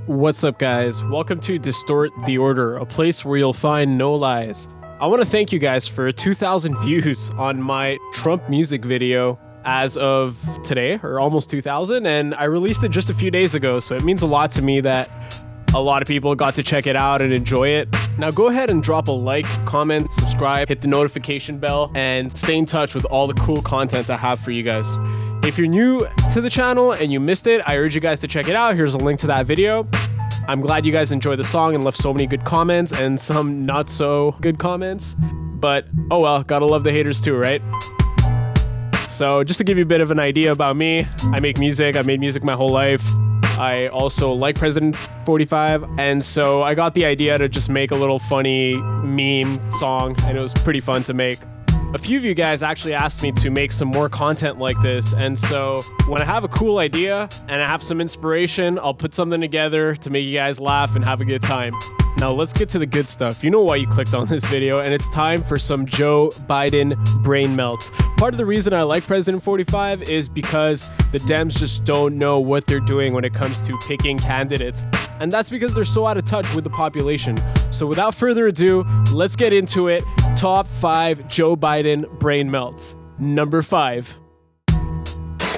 What's up, guys? Welcome to Distort the Order, a place where you'll find no lies. I want to thank you guys for 2,000 views on my Trump music video as of today, or almost 2,000, and I released it just a few days ago, so it means a lot to me that a lot of people got to check it out and enjoy it. Now go ahead and drop a like, comment, subscribe, hit the notification bell, and stay in touch with all the cool content I have for you guys. If you're new to the channel and you missed it, I urge you guys to check it out. Here's a link to that video. I'm glad you guys enjoyed the song and left so many good comments and some not so good comments. But oh well, gotta love the haters too, right? So just to give you a bit of an idea about me, I make music. I made music my whole life. I also like President 45, and so I got the idea to just make a little funny meme song, and it was pretty fun to make. A few of you guys actually asked me to make some more content like this, and so when I have a cool idea and I have some inspiration, I'll put something together to make you guys laugh and have a good time. Now let's get to the good stuff. You know why you clicked on this video, and it's time for some Joe Biden brain melts. Part of the reason I like President 45 is because the Dems just don't know what they're doing when it comes to picking candidates. And that's because they're so out of touch with the population. So without further ado, let's get into it. Top 5 Joe Biden brain melts. Number 5.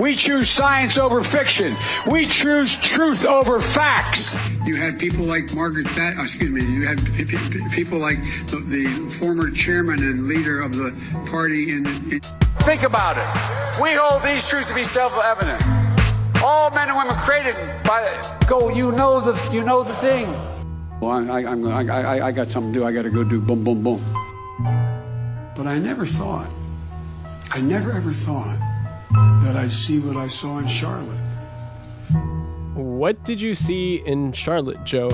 We choose science over fiction. We choose truth over facts. You had people like Margaret Thatcher, you had people like the former chairman and leader of the party Think about it. We hold these truths to be self-evident. All men and women created by you know the thing. Well, I got something to do. I got to go do boom, boom, boom. But I never ever thought that I'd see what I saw in Charlotte. What did you see in Charlotte, Joe?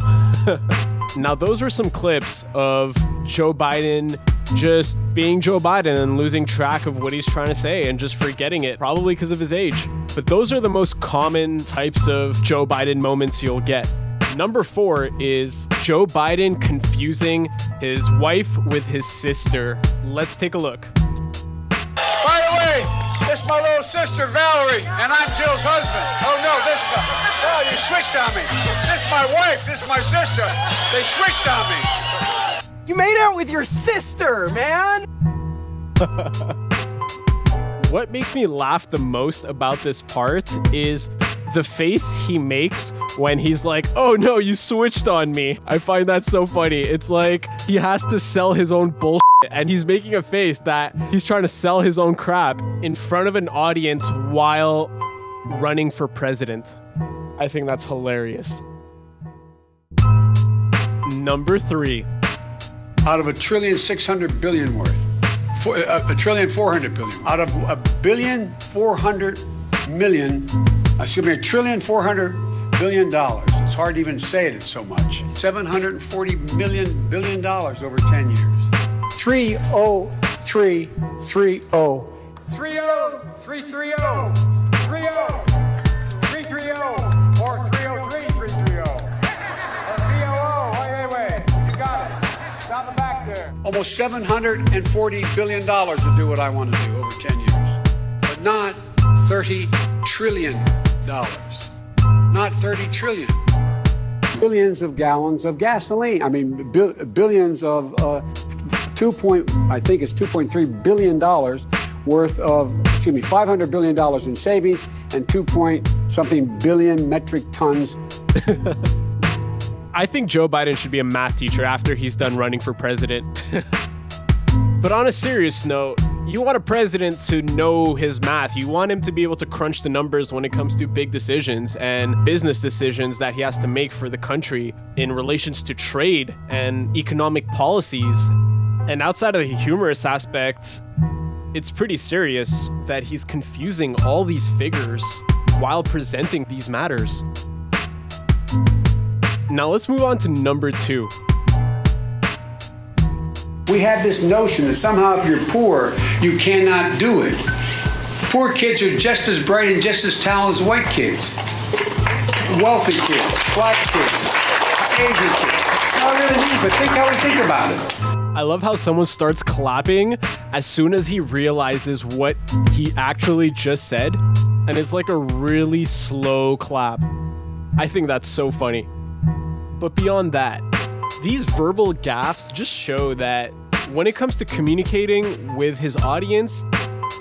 Now, those were some clips of Joe Biden just being Joe Biden and losing track of what he's trying to say and just forgetting it, probably because of his age. But those are the most common types of Joe Biden moments you'll get. Number 4 is Joe Biden confusing his wife with his sister. Let's take a look. By the way, this is my little sister, Valerie, and I'm Jill's husband. Oh, no, you switched on me. This is my wife. This is my sister. They switched on me. You made out with your sister, man! What makes me laugh the most about this part is the face he makes when he's like, oh no, you switched on me. I find that so funny. It's like he has to sell his own bullshit, and he's making a face that he's trying to sell his own crap in front of an audience while running for president. I think that's hilarious. Number 3. Out of $1.6 trillion worth, $1.4 trillion. Out of $1.4 billion. It's hard to even say it. It's so much. $740 billion over 10 years. 30330. 30330. 330. Or 303330. Or BOO. Wait. You got it. Down the back there. Almost $740 billion to do what I want to do over 10 years. But not $30 trillion. Not 30 trillion. Billions of gallons of gasoline. I mean, billions of $2.3 billion worth of, $500 billion in savings and 2-point-something billion metric tons. I think Joe Biden should be a math teacher after he's done running for president. But on a serious note, you want a president to know his math. You want him to be able to crunch the numbers when it comes to big decisions and business decisions that he has to make for the country in relations to trade and economic policies. And outside of the humorous aspect, it's pretty serious that he's confusing all these figures while presenting these matters. Now let's move on to number 2. We have this notion that somehow if you're poor, you cannot do it. Poor kids are just as bright and just as talented as white kids. Wealthy kids, black kids, Asian kids. Not really neat, but think how we think about it. I love how someone starts clapping as soon as he realizes what he actually just said. And it's like a really slow clap. I think that's so funny. But beyond that, these verbal gaffes just show that when it comes to communicating with his audience,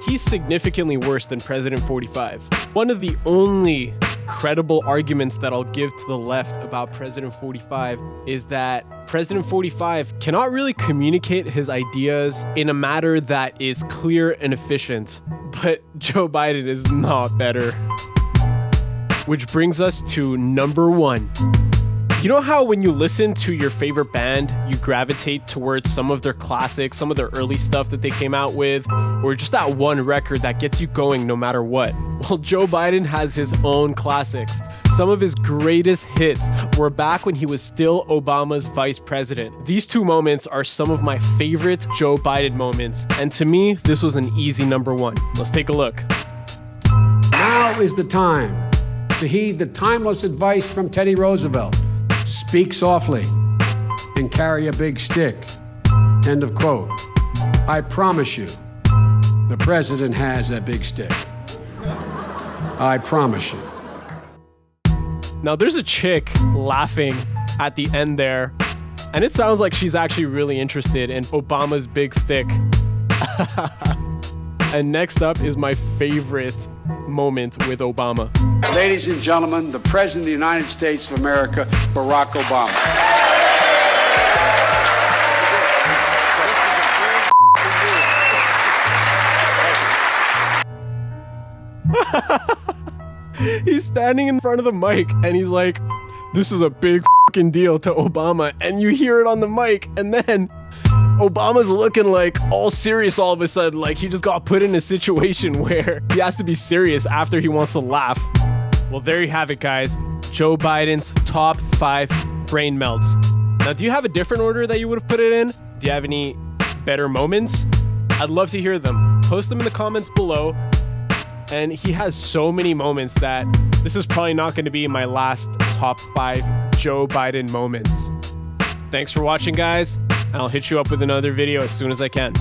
he's significantly worse than President 45. One of the only credible arguments that I'll give to the left about President 45 is that President 45 cannot really communicate his ideas in a manner that is clear and efficient, but Joe Biden is not better. Which brings us to number 1. You know how when you listen to your favorite band, you gravitate towards some of their classics, some of their early stuff that they came out with, or just that one record that gets you going no matter what? Well, Joe Biden has his own classics. Some of his greatest hits were back when he was still Obama's vice president. These 2 moments are some of my favorite Joe Biden moments, and to me, this was an easy number 1. Let's take a look. Now is the time to heed the timeless advice from Teddy Roosevelt. Speak softly and carry a big stick. End of quote. I promise you, the president has a big stick. I promise you. Now there's a chick laughing at the end there, and it sounds like she's actually really interested in Obama's big stick. And next up is my favorite moment with Obama. Ladies and gentlemen, the President of the United States of America, Barack Obama. He's standing in front of the mic and he's like, this is a big fucking deal to Obama. And you hear it on the mic, and then Obama's looking like all serious all of a sudden, like he just got put in a situation where he has to be serious after he wants to laugh. Well, there you have it, guys. Joe Biden's top 5 brain melts. Now, do you have a different order that you would have put it in? Do you have any better moments? I'd love to hear them. Post them in the comments below. And he has so many moments that this is probably not going to be my last top 5 Joe Biden moments. Thanks for watching, guys. I'll hit you up with another video as soon as I can.